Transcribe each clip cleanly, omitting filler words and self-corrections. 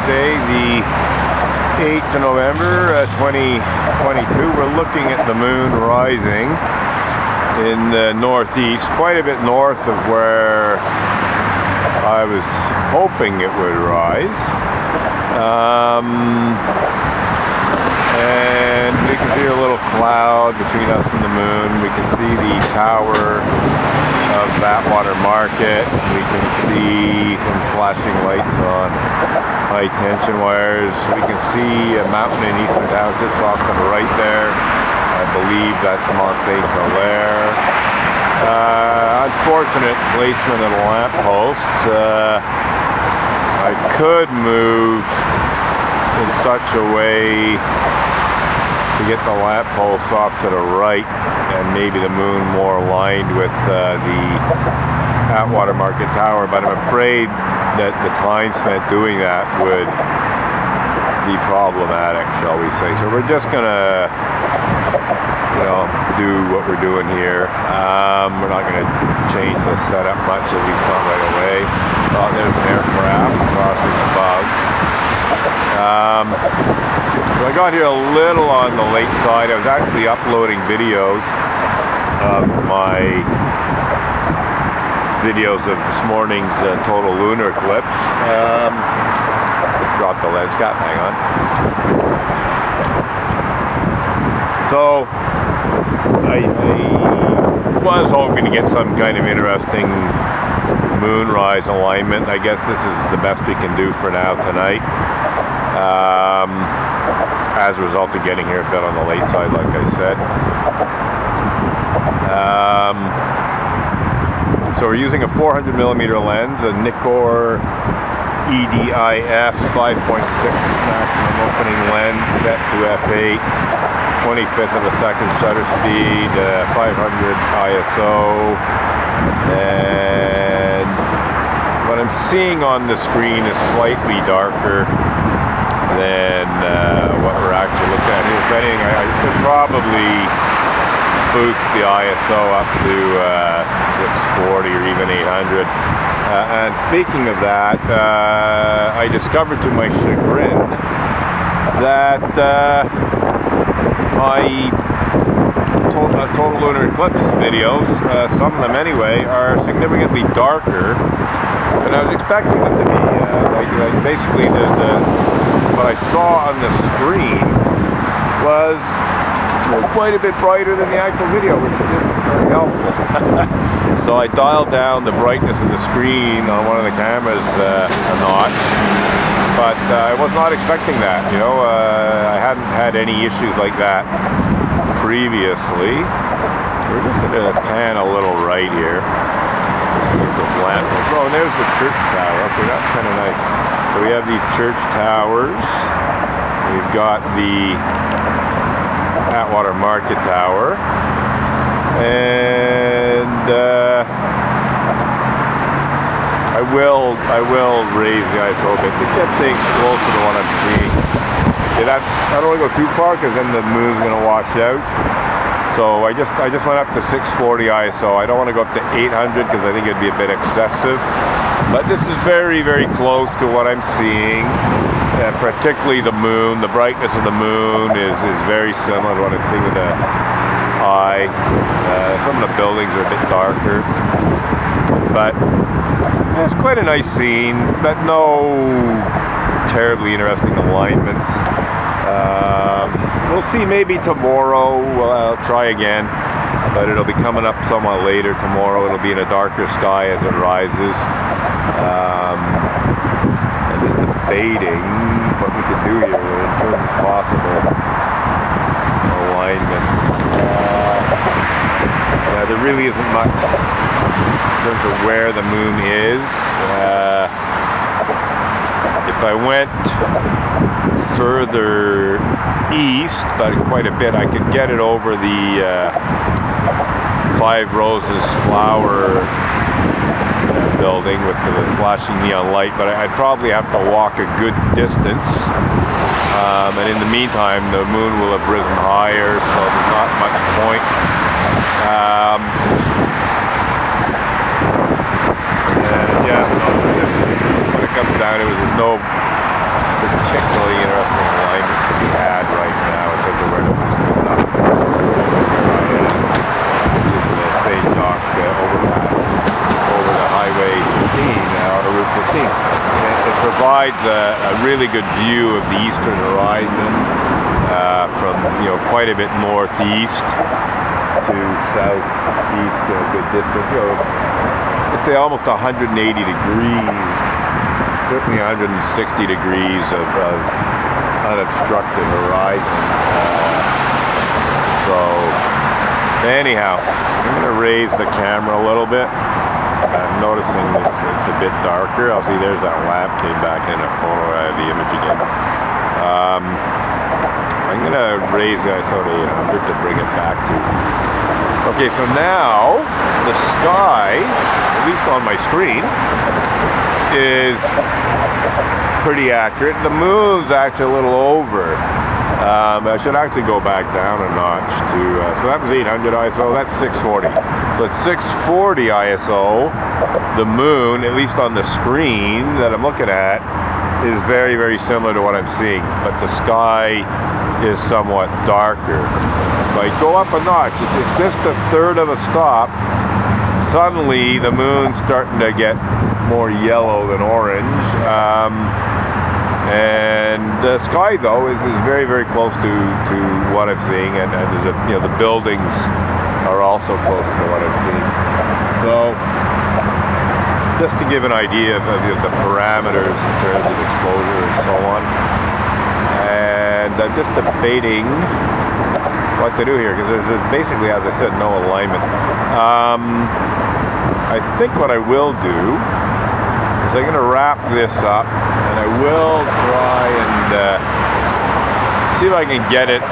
Thursday, the 8th of November, 2022. We're looking at the moon rising in the northeast, quite a bit north of where I was hoping it would rise. And we can see a little cloud between us and the moon. We can see the tower of Atwater Market. We can see some flashing lights on high tension wires. We can see a mountain in Eastern Townships off to the right there. I believe that's Mont Saint Hilaire. Unfortunate placement of the lampposts. I could move in such a way to get the lampposts off to the right and maybe the moon more aligned with the Atwater Market Tower, but I'm afraid that the time spent doing that would be problematic, shall we say. So we're just gonna, do what we're doing here. We're not gonna change the setup much, at least not right away. Oh, there's an aircraft crossing above. So I got here a little on the late side. I was actually uploading videos of my videos of this morning's total lunar eclipse. Just dropped the lens cap, hang on. So I was hoping to get some kind of interesting moonrise alignment. I guess this is the best we can do for now tonight. As a result of getting here a bit on the late side, like I said. So we're using a 400mm lens, a Nikkor EDIF 5.6 maximum opening lens set to f8, 25th of a second shutter speed, 500 ISO, and what I'm seeing on the screen is slightly darker than what we're actually looking at here. If anything, I should probably boost the ISO up to 640 or even 800. And speaking of that, I discovered to my chagrin that my total lunar eclipse videos, some of them anyway, are significantly darker than I was expecting them to be. Like basically what I saw on the screen was quite a bit brighter than the actual video, which isn't very helpful. So I dialed down the brightness of the screen on one of the cameras a notch, but I was not expecting that. I hadn't had any issues like that previously. We're just going to pan a little right here. Let's get the lamppost. Oh, and there's the church tower. Okay, that's kind of nice. So we have these church towers. We've got the Atwater Market Tower, and I will raise the ISO a bit to get things closer to what I'm seeing. Okay, I don't want to go too far because then the moon's going to wash out. So I just went up to 640 ISO. I don't want to go up to 800 because I think it'd be a bit excessive. But this is very, very close to what I'm seeing. And particularly the moon, the brightness of the moon is very similar to what I'm seeing with the eye. Some of the buildings are a bit darker, but it's quite a nice scene, but no terribly interesting alignments. We'll see maybe tomorrow. I'll try again, but it'll be coming up somewhat later tomorrow. It'll be in a darker sky as it rises. I'm just debating what we could do here in terms of possible alignment. There really isn't much in terms of where the moon is. If I went further east, but quite a bit, I could get it over the Five Roses flower building with the flashing neon light, but I'd probably have to walk a good distance. And in the meantime, the moon will have risen higher, so there's not much point. Just when it comes down to it, there's It provides a really good view of the eastern horizon from quite a bit northeast to southeast, good distance. Let's say almost 180 degrees, certainly 160 degrees of unobstructed horizon. So anyhow, I'm going to raise the camera a little bit. I'm noticing it's a bit darker. I'll see there's that lamp came back in a photo of the image again. I'm going to raise the ISO to 800 to bring it back to. Okay, so now the sky, at least on my screen, is pretty accurate. The moon's actually a little over. I should actually go back down a notch to, so that was 800 ISO, that's 640. So at 640 ISO, the moon, at least on the screen that I'm looking at, is very, very similar to what I'm seeing, but the sky is somewhat darker. If I go up a notch, it's just a third of a stop, suddenly the moon's starting to get more yellow than orange. And the sky, though, is very, very close to what I'm seeing, and there's the buildings are also close to what I'm seeing. So, just to give an idea of the parameters in terms of exposure and so on. And I'm just debating what to do here, because there's basically, as I said, no alignment. I think what I will do is I'm going to wrap this up, and I will try and see if I can get it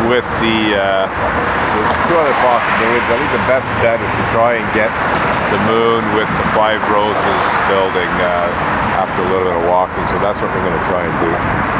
with there's two other possibilities. I think the best bet is to try and get the moon with the Five Roses building after a little bit of walking, so that's what we're going to try and do.